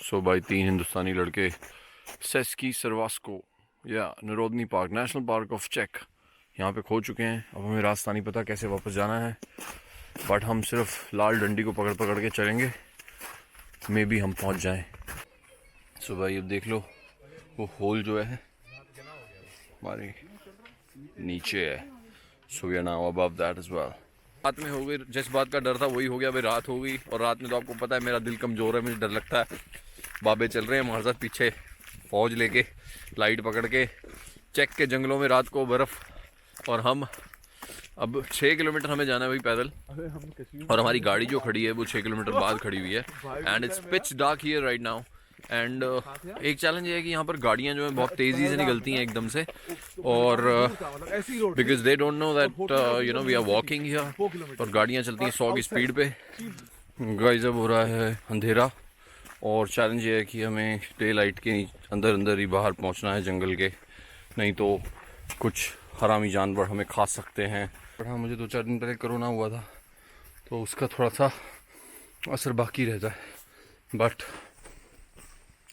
सो भाई 3 हिंदुस्तानी लड़के सेस्की सर्वास्को या नरोदनी पार्क नेशनल पार्क ऑफ चेक यहाँ पे खो चुके हैं। अब हमें रास्ता नहीं पता कैसे वापस जाना है, बट हम सिर्फ लाल डंडी को पकड़ पकड़ के चलेंगे, मे बी हम पहुँच जाएं। सो भाई अब देख लो, वो होल जो है हमारे नीचे है। So we are now above that as well में हो गई, जिस बात का डर था वही हो गया भाई, रात हो गई। और रात में तो आपको पता है मेरा दिल कमज़ोर है, मुझे डर लगता है। बाबे चल रहे हैं हमारे साथ पीछे फौज लेके, लाइट पकड़ के चेक के जंगलों में रात को बर्फ़। और हम अब 6 किलोमीटर हमें जाना है भाई पैदल, और हमारी गाड़ी जो खड़ी है वो 6 किलोमीटर बाद खड़ी हुई है। And it's pitch dark here right now. And एक चैलेंज ये है कि यहाँ पर गाड़ियाँ जो है बहुत तेज़ी से निकलती हैं एकदम से, और because they don't know that you know we are walking here, और गाड़ियाँ चलती हैं 100 की स्पीड पे। गाइस अब हो रहा है अंधेरा, और चैलेंज ये है कि हमें डे लाइट के अंदर अंदर ही बाहर पहुँचना है जंगल के, नहीं तो कुछ हरामी जानवर हमें खा सकते हैं। पर हाँ, मुझे 2-4 दिन पहले कोरोना हुआ था, तो उसका थोड़ा सा असर बाकी रहता है, बट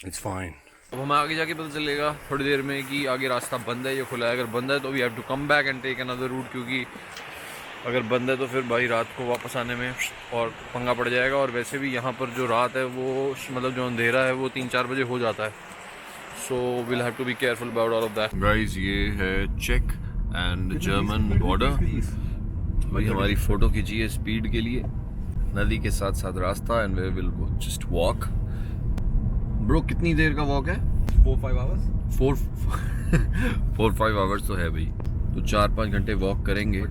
इट्स फाइन। अब हमें आगे जाके पता चलेगा थोड़ी देर में कि आगे रास्ता बंद है या खुला है। अगर बंद है तो we have to come back and take another route, क्योंकि अगर बंद है तो फिर भाई रात को वापस आने में और पंगा पड़ जाएगा। और वैसे भी यहाँ पर जो रात है वो मतलब जो अंधेरा है वो 3-4 बजे हो जाता है। So will have to be careful about all of that. Guys ये है चेक एंड जर्मन बॉर्डर। भाई हमारी फ़ोटो खींची है स्पीड के लिए, नदी के साथ साथ रास्ता, and we will just walk. Bro कितनी देर का वॉक है? 4-5 आवर्स। 4-5 आवर्स तो है भाई, तो 4-5 घंटे वॉक करेंगे।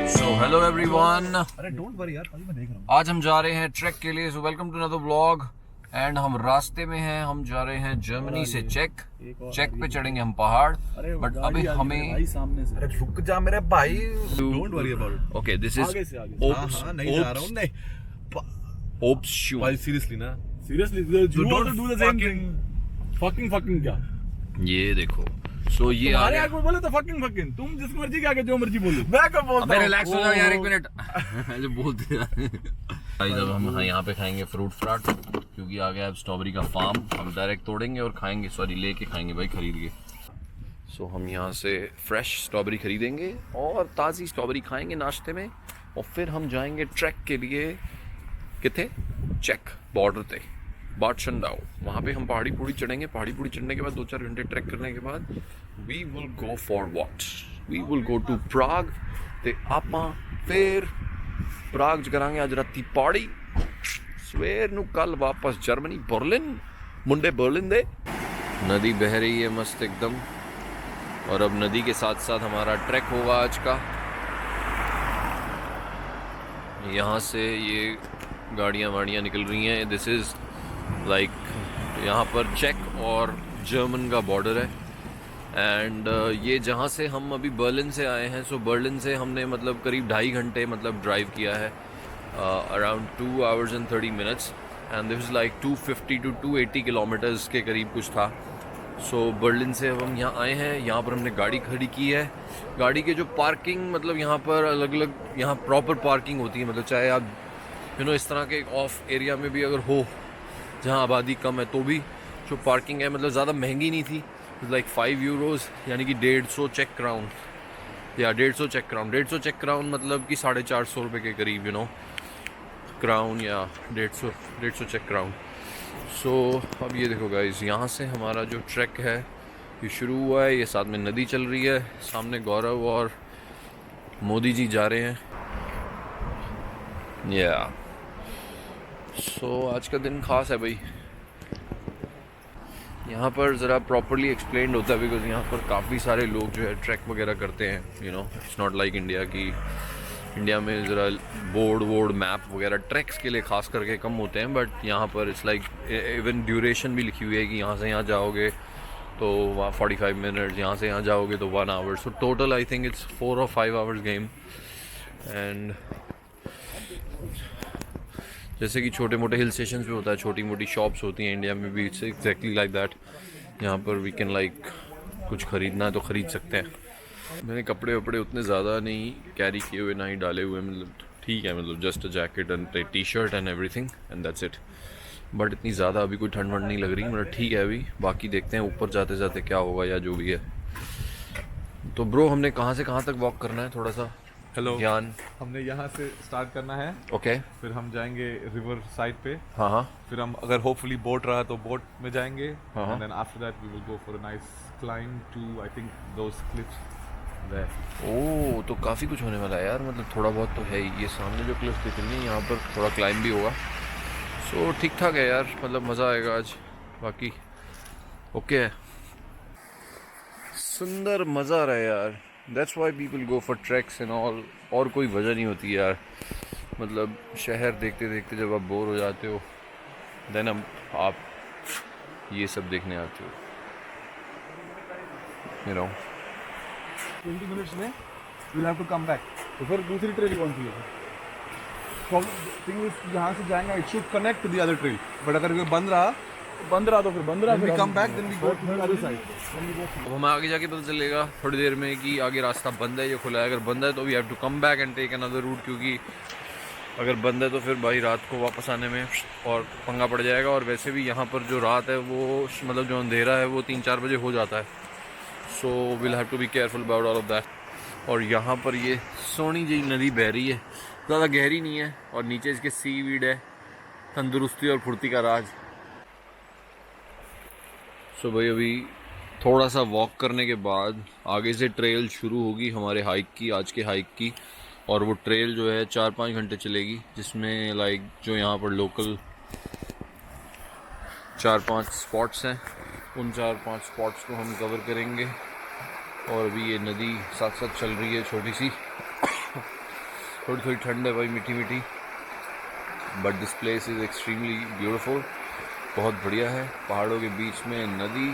सो हेलो एवरीवन, अरे डोंट वरी यार, अभी मैं देख रहा हूँ। आज हम जा रहे हैं ट्रैक के लिए। So welcome to another vlog. And हम रास्ते में हैं, हम जा रहे हैं जर्मनी से चेक पे चढ़ेंगे हम पहाड़, बट अभी हमें भाई सामने से। अरे रुक जा मेरे भाई, don't worry about it. Okay this is आगे से आगे। हां नहीं जा रहा हूं, नहीं ओप्स शू। भाई सीरियसली ना, seriously you want to do the same thing. Fucking क्या ये देखो। सो ये अरे यार कोई बोले तो फकिंग तुम जिस मर्जी के आगे जो मर्जी बोलो, मैं कब बोलता हूं। अबे रिलैक्स हो जाओ यार, एक मिनट जो बोलते हैं भाई। जब हम यहाँ पे खाएंगे फ्रूट फ्राट, क्योंकि आ गया अब स्ट्रॉबेरी का फार्म, हम डायरेक्ट तोड़ेंगे और खाएंगे, सॉरी लेके खाएंगे भाई, खरीद के। सो हम यहाँ से फ्रेश स्ट्रॉबेरी खरीदेंगे और ताज़ी स्ट्रॉबेरी खाएंगे नाश्ते में, और फिर हम जाएंगे ट्रैक के लिए। किथे? चेक बॉर्डर पे बाड शंडाउ, वहाँ पे हम पहाड़ी पूड़ी चढ़ेंगे। पहाड़ी पूड़ी चढ़ने के बाद 2-4 घंटे ट्रैक करने के बाद we will go for what, we will go to Prague. ते आपां फिर प्राग च करांगे अज राती पहाड़ी, सवेर नू कल वापस जर्मनी बर्लिन, मुंडे बर्लिन दे। नदी बह रही है मस्त एकदम, और अब नदी के साथ साथ हमारा ट्रैक होगा आज का। यहाँ से ये गाड़ियाँ वाड़ियाँ निकल रही हैं। दिस इज़ लाइक यहाँ पर चेक और जर्मन का बॉर्डर है। एंड ये जहाँ से हम अभी बर्लिन से आए हैं, सो बर्लिन से हमने मतलब करीब 2.5 घंटे मतलब ड्राइव किया है, around 2 hours and 30 minutes, and this is like 250 to 280 kilometres के करीब कुछ था। सो बर्लिन से अब हम यहाँ आए हैं, यहाँ पर हमने गाड़ी खड़ी की है। गाड़ी के जो पार्किंग मतलब यहाँ पर अलग अलग, यहाँ प्रॉपर पार्किंग होती है, मतलब चाहे आप इस तरह के ऑफ एरिया में भी अगर हो जहाँ आबादी कम है, तो भी जो पार्किंग है मतलब ज़्यादा महंगी नहीं थी, लाइक 5 euros यानी कि 150 चेक क्राउन, या 150 चेक क्राउन। 150 चेक क्राउन मतलब कि 450 रुपये के करीब क्राउन, या 150 चेक क्राउन। सो अब ये देखो गाइस, यहाँ से हमारा जो ट्रैक है ये शुरू हुआ है। ये साथ में नदी चल रही है, सामने गौरव और मोदी जी जा रहे हैं। या सो आज का दिन खास है भाई। यहाँ पर ज़रा प्रॉपरली एक्सप्लेन्ड होता है, बिकॉज यहाँ पर काफ़ी सारे लोग जो है ट्रैक वगैरह करते हैं। इट्स नॉट लाइक इंडिया की, इंडिया में ज़रा बोर्ड मैप वगैरह ट्रैक्स के लिए खास करके कम होते हैं, बट यहाँ पर इट्स लाइक इवन ड्यूरेशन भी लिखी हुई है कि यहाँ से यहाँ जाओगे तो 45 मिनट्स, यहाँ से यहाँ जाओगे तो 1 hour। So total I think it's 4 or 5 hours game. And जैसे कि छोटे मोटे हिल स्टेशन पे होता है, छोटी मोटी शॉप्स होती हैं, इंडिया में भी इट्स एग्जैक्टली लाइक दैट। यहाँ पर वी कैन लाइक कुछ ख़रीदना है तो ख़रीद सकते हैं। मैंने कपड़े वपड़े उतने ज़्यादा नहीं कैरी किए हुए, ना ही डाले हुए, मतलब ठीक है, मतलब just a jacket and T shirt and everything and that's it. But इतनी ज़्यादा अभी कोई ठंड वंड नहीं लग रही, मतलब ठीक है अभी। बाकी देखते हैं ऊपर जाते जाते क्या होगा या जो भी है। तो ब्रो हमने कहाँ से कहाँ तक वॉक करना है, थोड़ा सा हेलो, ज्ञान। हमने यहाँ से स्टार्ट करना है, ओके। फिर हम जाएंगे रिवर साइड पे, हाँ हाँ। फिर हम अगर होपफुली बोट रहा तो बोट में जाएंगे, हाँ। And then after that we will go for a nice climb to I think those cliffs there. Oh, तो काफ़ी कुछ होने वाला है यार, मतलब थोड़ा बहुत तो है ही। ये सामने जो क्लिफ दिख रही है यहाँ पर थोड़ा क्लाइंब भी होगा। सो ठीक ठाक है यार, मतलब मज़ा आएगा आज। बाकी ओके है, सुंदर मज़ा आ रहा है यार। That's why people go for tracks and all. और कोई वजह नहीं होती यार, मतलब शहर देखते देखते जब आप बोर हो जाते हो देन आप ये सब देखने आते हो, यू नो। 20 मिनट्स में we have to come back. तो फिर दूसरी ट्रेन कौन सी है? थिंग इज यहाँ से जाएंगे, it should connect to the other train, but अगर ये बंद रहा तो फिर बंद रहा, we come back then we go to the other side. अब हमें आगे जाके पता चलेगा थोड़ी देर में कि आगे रास्ता बंद है या खुला है। अगर बंद है तो we have to come back and take another route, क्योंकि अगर बंद है तो फिर भाई रात को वापस आने में और पंगा पड़ जाएगा। और वैसे भी यहाँ पर जो रात है वो, मतलब जो अंधेरा है वो 3-4 बजे हो जाता है। So will have to be careful about all of that. और यहाँ पर ये सोनी जी नदी बह रही है, ज़्यादा गहरी नहीं है, और नीचे इसके सीवीड है, तंदुरुस्ती और फुर्ती का राज। सो भाई अभी थोड़ा सा वॉक करने के बाद आगे से ट्रेल शुरू होगी हमारे हाइक की, आज के हाइक की। और वो ट्रेल जो है 4-5 घंटे चलेगी, जिसमें लाइक जो यहाँ पर लोकल 4-5 स्पॉट्स हैं, उन 4-5 स्पॉट्स को हम कवर करेंगे। और अभी ये नदी साथ साथ चल रही है छोटी सी, थोड़ी थोड़ी ठंड है भाई, मीठी मीठी। But this place is extremely beautiful, बहुत बढ़िया है। पहाड़ों के बीच में नदी,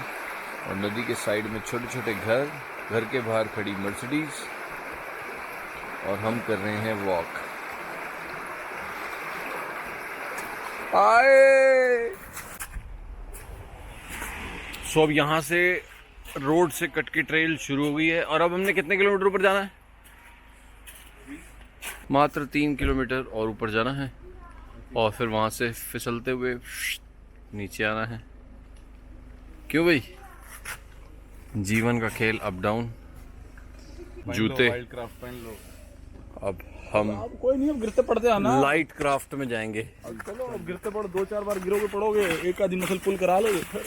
और नदी के साइड में छोटे छोटे घर, घर के बाहर खड़ी मर्सिडीज, और हम कर रहे हैं वॉक। आए सो अब यहाँ से रोड से कट के ट्रेल शुरू हो गई है। और अब हमने कितने किलोमीटर ऊपर जाना है? मात्र 3 किलोमीटर और ऊपर जाना है, और फिर वहाँ से फिसलते हुए नीचे आना है। क्यों भाई, जीवन का खेल अप डाउन। जूते वाइल्ड क्राफ्ट पहन लो। अब हम कोई नहीं, अब गिरते पड़ते आना, लाइट क्राफ्ट में जाएंगे। चलो अब गिरते पड़ो, 2-4 बार गिरोगे पड़ोगे, एक आधी मसल पुल करा लोगे, फिर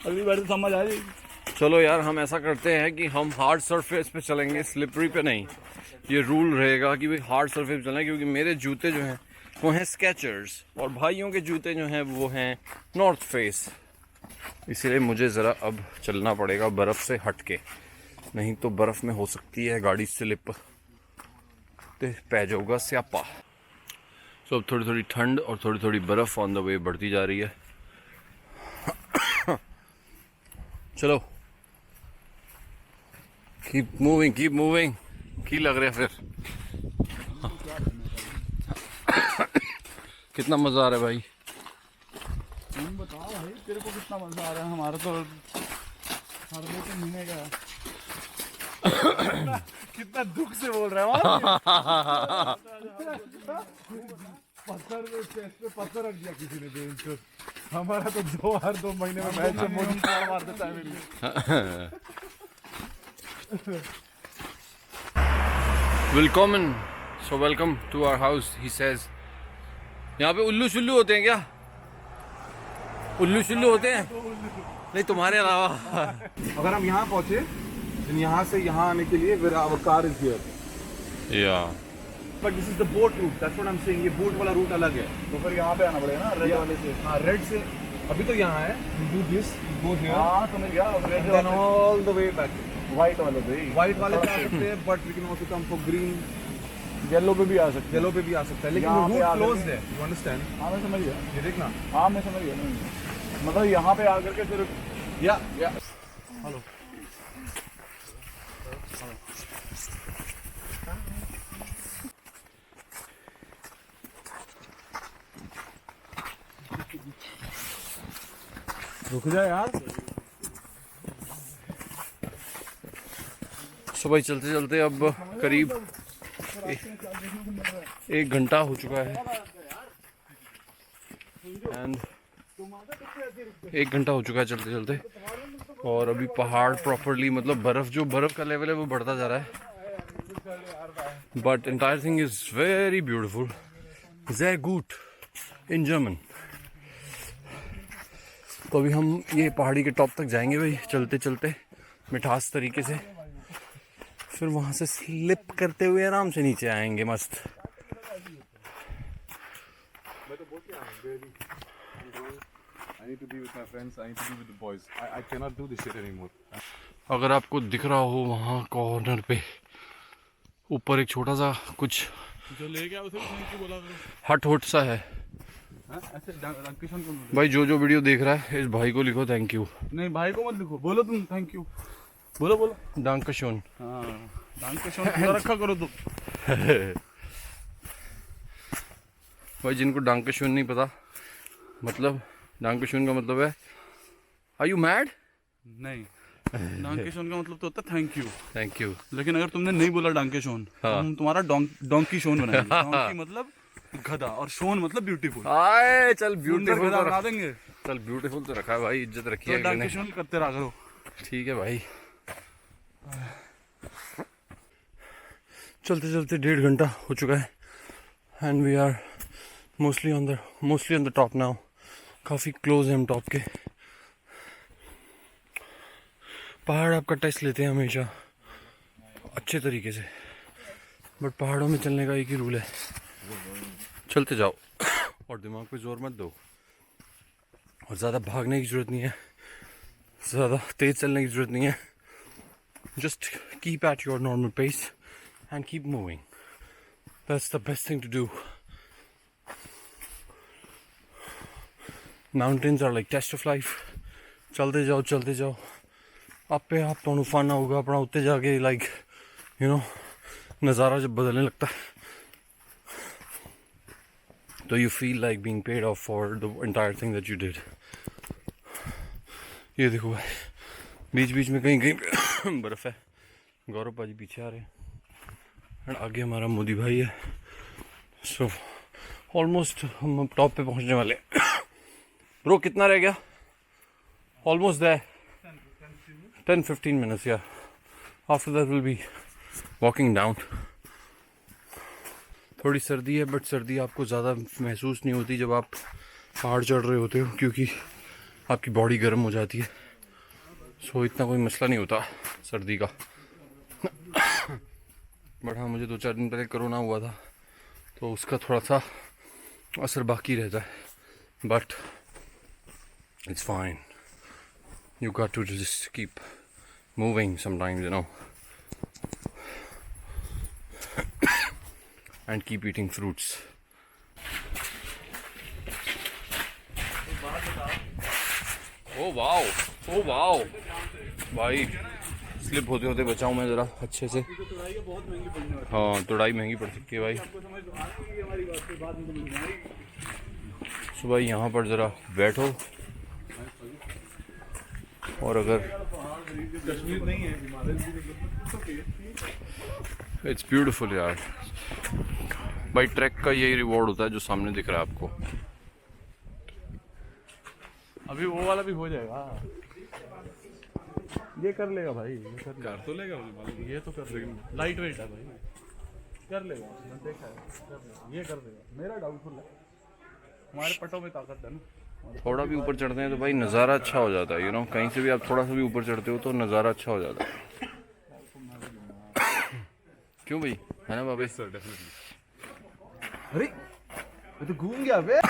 अगली बार तो समझ आ जाएगी। चलो यार, हम ऐसा करते हैं कि हम हार्ड सरफेस पे चलेंगे, स्लिपरी पे नहीं। ये रूल रहेगा कि भाई हार्ड सरफेस पे चलें, क्योंकि मेरे जूते जो हैं वो हैं स्केचर्स, और भाइयों के जूते जो हैं वो हैं नॉर्थ फेस। इसलिए मुझे ज़रा अब चलना पड़ेगा बर्फ़ से हट के, नहीं तो बर्फ़ में हो सकती है गाड़ी स्लिप ते पै जाऊगा स्यापा। सो अब थोड़ी थोड़ी ठंड और थोड़ी थोड़ी बर्फ़ ऑन द वे बढ़ती जा रही है। चलो कीप मूविंग, कीप मूविंग। की लग रहा है फिर कितना मज़ा आ रहा है भाई? तुम बताओ भाई, तेरे को कितना मजा आ रहा है? हमारा तो हर दो महीने का कितना दुख से बोल रहा है। पत्थर पे चेस्ट पे पत्थर रख दिया किसी ने, बेंच। हमारा तो हर 2 महीने में मैच से मोदी मार देता है मेरी। Welcome, so welcome to our house he says. यहाँ पे उल्लू शुल्लू होते हैं क्या? उल्लू शुल्लू होते हैं? नहीं, तुम्हारे अलावा। अगर हम यहाँ पहुँचे, then यहाँ से यहाँ आने के लिए फिर our car is here। या But this is the boat route, that's what I'm saying। ये बोट वाला रूट अलग है, तो फिर यहाँ पे आना पड़ेगा ना रेड वाले से। हाँ, रेड से अभी तो यहाँ है, we do this, we go here। हाँ, समझ गया। And then all the way back। White वाले पे आ सकते हैं, but we can also come for green। Yellow पे भी आ सकते हैं, लेकिन वो रूट क्लोज्ड है, you understand? हाँ, मैं समझ गया। ये देखना। हाँ, मैं समझ गया। मतलब यहाँ पे आकर के फिर या हेलो रुक जा यार। सुबह चलते चलते अब करीब 1 घंटा हो चुका है एंड 1 घंटा हो चुका है चलते चलते, और अभी पहाड़ प्रॉपरली मतलब बर्फ का लेवल है वो बढ़ता जा रहा है, but entire thing is very beautiful. sehr gut in German. तो अभी हम ये पहाड़ी के टॉप तक जाएंगे भाई चलते चलते मिठास तरीके से, फिर वहां से स्लिप करते हुए आराम से नीचे आएंगे मस्त। I need to be with my friends. I need to be with the boys. I cannot do this shit anymore. अगर आपको दिख रहा हो वहाँ कॉर्नर पे ऊपर एक छोटा सा कुछ जो ले गया उसे थैंक यू बोला करो। हट हुट सा है। किशन को भाई जो वीडियो देख रहा है इस भाई को लिखो थैंक यू। नहीं भाई को मत लिखो, बोलो तुम थैंक यू, बोलो डांकशोन। हाँ डांकशोन पूरा रखा करो तुम। भाई जिनको डांकशोन नहीं पता, मतलब डांकशोन का मतलब है आर यू मैड? नहीं, डांकेशोन का मतलब तो होता है थैंक यू। लेकिन अगर तुमने नहीं बोला डांकेशोन तो हम तुम्हारा डोंकी शोन बनाएंगे। डोंकी मतलब गधा और शोन मतलब ब्यूटीफुल। आए चल ब्यूटीफुल गधा बना देंगे। चल ब्यूटीफुल तो रखा है भाई, इज्जत रखी है तो डांकेशोन करते रहा करो। ठीक है भाई। चलते चलते 1.5 घंटा हो चुका है and we are mostly on the top now. काफ़ी क्लोज है हम टॉप के। पहाड़ आपका टेस्ट लेते हैं हमेशा अच्छे तरीके से, बट पहाड़ों में चलने का एक ही रूल है, चलते जाओ और दिमाग पे जोर मत दो, और ज़्यादा भागने की ज़रूरत नहीं है, ज़्यादा तेज़ चलने की ज़रूरत नहीं है। Just keep at your normal pace and keep moving, that's the best thing to do. Mountains are like test of life. चलते जाओ आपे आप तो फन आऊगा अपना उत्ते जाके, लाइक यू नो नज़ारा जब बदलने लगता है तो you feel like being paid of for the entire thing that you did. ये देखो भाई बीच बीच में कहीं बर्फ़ है। गौरव पाजी पीछे आ रहे हैं एंड आगे हमारा मोदी भाई है। सो ऑलमोस्ट हम टॉप पे पहुंचने वाले। ब्रो कितना रह गया? Almost there, 10-15 minutes, yeah. After that we'll be walking down. थोड़ी सर्दी है, बट सर्दी आपको ज़्यादा महसूस नहीं होती जब आप पहाड़ चढ़ रहे होते हो, क्योंकि आपकी बॉडी गर्म हो जाती है। सो इतना कोई मसला नहीं होता सर्दी का। बट हाँ, मुझे 2-4 दिन पहले कोरोना हुआ था तो उसका थोड़ा सा असर बाकी रहता है, but it's fine. You got to just keep moving sometimes, you know, and keep eating fruits. Oh wow, oh wow, भाई स्लिप होते होते बचाऊं मैं ज़रा अच्छे से। हाँ तोड़ाई महंगी पड़ सकती है भाई। सुबह यहाँ पर ज़रा बैठो, और अगर इट्स ब्यूटीफुल यार भाई। ट्रैक का यही रिवॉर्ड होता है जो सामने दिख रहा है आपको। अभी वो वाला भी हो जाएगा, ये कर लेगा भाई, ये कर तो लेगा, ये तो कर लेगा, लाइट वेट है भाई, कर लेगा, मैंने देखा है, कर लेगा, ये कर देगा। मेरा डाउटफुल है, हमारे पटों में ताकत है ना। थोड़ा भी ऊपर चढ़ते हैं तो भाई नज़ारा अच्छा हो जाता है, यू नो। कहीं से भी आप थोड़ा सा भी ऊपर चढ़ते हो तो नज़ारा अच्छा हो जाता है। क्यों भाई, है ना बाबे? Sir definitely. अरे मैं तो घूम गया बे।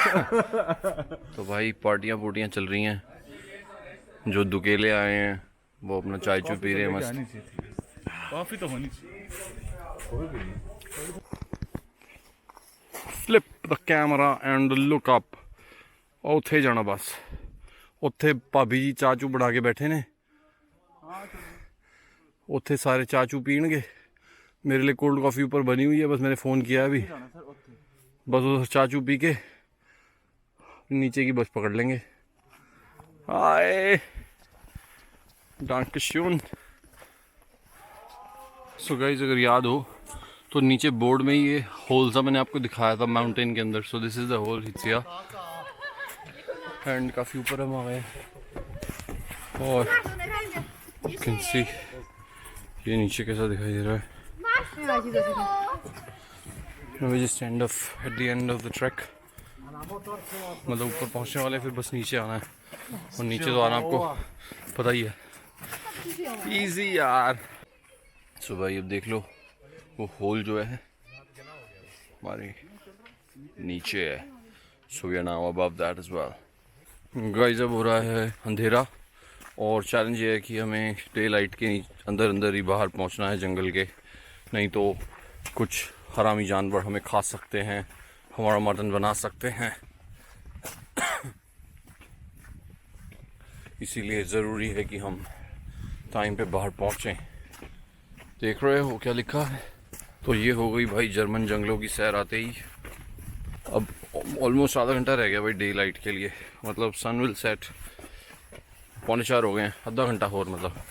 तो भाई पार्टियां चल रही हैं। जो दुकेले आए हैं वो अपना चाय चू पी रहे हैं मस्त। कॉफी तो होनी चाहिए। Flip the camera and look up. ਉੱਥੇ ਜਾਣਾ बस। ਉੱਥੇ ਭਾਬੀ ਜੀ ਚਾਹ ਚੂ ਬਣਾ ਕੇ ਬੈਠੇ ਨੇ। ਉੱਥੇ सारे चाह चू पीणगे। मेरे लिए कोल्ड कॉफ़ी ऊपर बनी हुई है, बस मैंने फ़ोन किया अभी, बस वो चाह चू पी के नीचे की बस पकड़ लेंगे। हाय डांकशून। सो गाइस अगर याद हो तो नीचे बोर्ड में ये होल सा मैंने आपको दिखाया था माउंटेन के अंदर. So this is the whole हित्सिया एंड काफ़ी ऊपर हम आ गए और यू कैन सी ये नीचे कैसा दिखाई दे रहा है. We just end of at the end of the track. मतलब ऊपर पहुंचने वाले फिर बस नीचे आना है और नीचे तो आना आपको पता ही है. इजी यार. सो भाई अब देख लो वो होल जो है हमारे नीचे है. So we are now above that as well. Guys अब हो रहा है अंधेरा और चैलेंज ये है कि हमें डे लाइट के अंदर अंदर ही बाहर पहुंचना है जंगल के. नहीं तो कुछ हरामी जानवर हमें खा सकते हैं, हमारा मटन बना सकते हैं. इसीलिए ज़रूरी है कि हम टाइम पे बाहर पहुंचें. देख रहे हो क्या लिखा है. तो ये हो गई भाई जर्मन जंगलों की सैर आते ही. अब ऑलमोस्ट आधा घंटा रह गया भाई डे लाइट के लिए. मतलब सन विल सेट 3:45 हो गए हैं. आधा घंटा और मतलब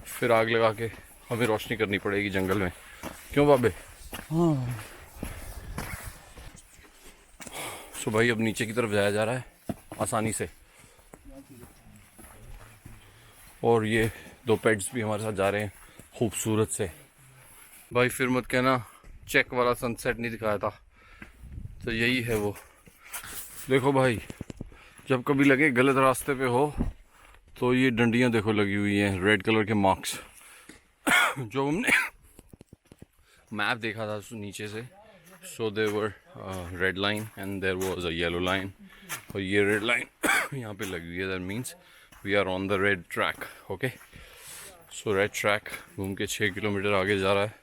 फिर आग लगा के हमें रोशनी करनी पड़ेगी जंगल में. क्यों बाबे. हाँ. सो भाई अब नीचे की तरफ जाया जा रहा है आसानी से. और ये 2 पेट्स भी हमारे साथ जा रहे हैं खूबसूरत से. भाई फिर मत कहना चेक वाला सनसेट नहीं दिखाया था. तो यही है वो. देखो भाई जब कभी लगे गलत रास्ते पे हो तो ये डंडियाँ देखो लगी हुई हैं रेड कलर के मार्क्स. जो हमने मैप देखा था नीचे से. So there were red line and there was a yellow line. और ये रेड लाइन यहाँ पे लगी हुई है. That means we are on the red track. Okay. So red track घूम के 6 किलोमीटर आगे जा रहा है.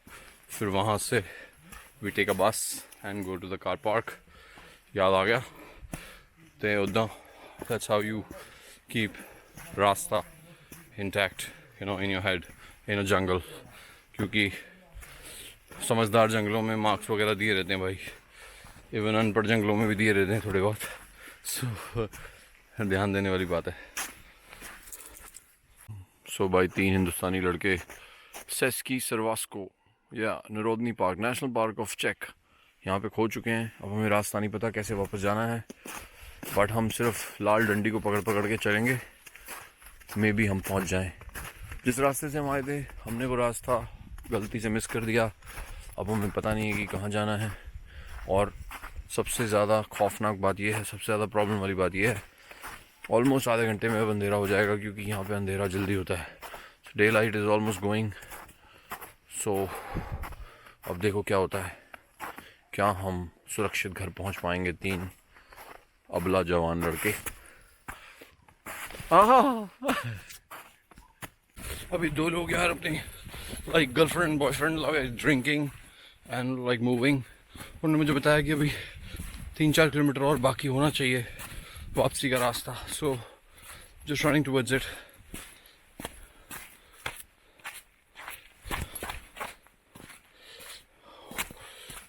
फिर वहाँ से we take a bus and go to the car park. याद आ गया. तो उदा दैट्स हाउ यू कीप रास्ता intact you know in your head in a jungle. क्योंकि समझदार जंगलों में मार्क्स वगैरह दिए रहते हैं भाई. इवन अनपढ़ जंगलों में भी दिए रहते हैं थोड़े बहुत. सो ध्यान देने वाली बात है. सो भाई 3 हिंदुस्तानी लड़के सेस्की सर्वास्को या नरोदनी पार्क नेशनल पार्क ऑफ चेक यहाँ पे खो चुके हैं. अब हमें रास्ता नहीं पता कैसे वापस जाना है. बट हम सिर्फ लाल डंडी को पकड़ पकड़ के चलेंगे. मे बी हम पहुँच जाएं. जिस रास्ते से हम आए थे हमने वो रास्ता गलती से मिस कर दिया. अब हमें पता नहीं है कि कहाँ जाना है. और सबसे ज़्यादा खौफनाक बात यह है, सबसे ज़्यादा प्रॉब्लम वाली बात यह है ऑलमोस्ट आधे घंटे में अब अंधेरा हो जाएगा क्योंकि यहाँ पे अंधेरा जल्दी होता है. Daylight is almost going. So अब देखो क्या होता है. क्या हम सुरक्षित घर पहुँच पाएंगे 3 अबला जवान लड़के. अभी 2 लोग यार अपने like girlfriend boyfriend drinking and like moving. उन्होंने मुझे बताया कि अभी 3-4 किलोमीटर और बाकी होना चाहिए वापसी का रास्ता. So just running towards it.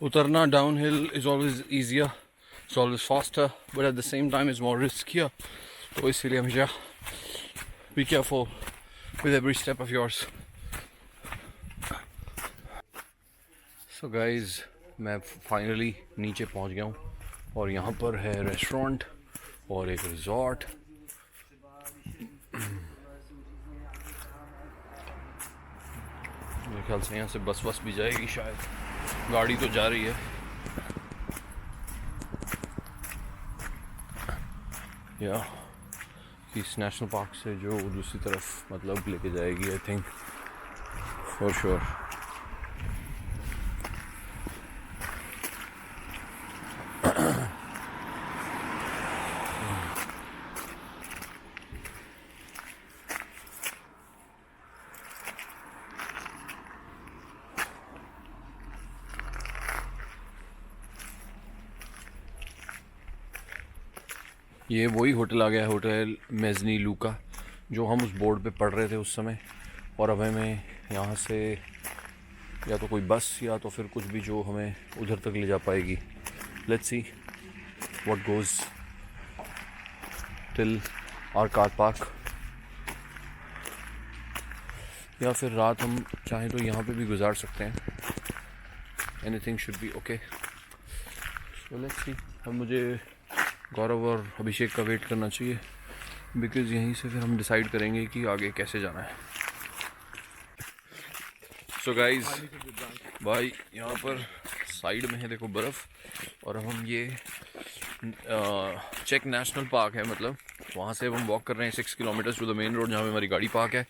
उतरना downhill is always easier. It's always faster but at the same time is more riskier. तो इसीलिए हमेशा be careful with every step of yours. So guys मैं फाइनली नीचे पहुंच गया हूँ और यहाँ पर है रेस्टोरेंट और एक रिजॉर्ट. मेरे ख्याल से यहाँ से बस भी जाएगी शायद. गाड़ी तो जा रही है. या इस नेशनल पार्क से जो दूसरी तरफ मतलब लेके जाएगी आई थिंक फॉर श्योर. ये वही होटल आ गया, होटल मेजनी लूका, जो हम उस बोर्ड पे पढ़ रहे थे उस समय. और अब हमें यहाँ से या तो कोई बस या तो फिर कुछ भी जो हमें उधर तक ले जा पाएगी. Let's see what goes till our car park. या फिर रात हम चाहें तो यहाँ पे भी गुजार सकते हैं. Anything should be okay. So let's see. अब मुझे गौरव और अभिषेक का वेट करना चाहिए बिकॉज़ यहीं से फिर हम डिसाइड करेंगे कि आगे कैसे जाना है. सो गाइज भाई यहाँ पर साइड में है देखो बर्फ़ और हम ये चेक नेशनल पार्क है, मतलब वहाँ से हम वॉक कर रहे हैं 6 kilometres to the main road जहाँ पे हमारी गाड़ी पार्क है.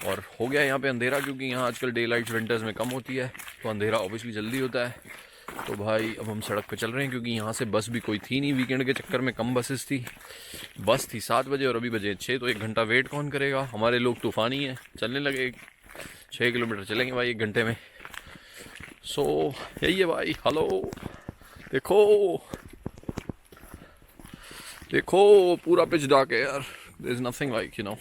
और हो गया यहाँ पे अंधेरा क्योंकि यहाँ आजकल डे लाइट विंटर्स में कम होती है तो अंधेरा ऑब्वियसली जल्दी होता है. तो भाई अब हम सड़क पे चल रहे हैं क्योंकि यहाँ से बस भी कोई थी नहीं. वीकेंड के चक्कर में कम बसेस थी. बस थी 7 बजे और अभी बजे 6, तो 1 घंटा वेट कौन करेगा. हमारे लोग तूफ़ानी हैं, चलने लगे 6 किलोमीटर चलेंगे भाई 1 घंटे में. सो यही है भाई. हेलो देखो देखो पूरा पिच डार्क है यार. There is nothing like you no.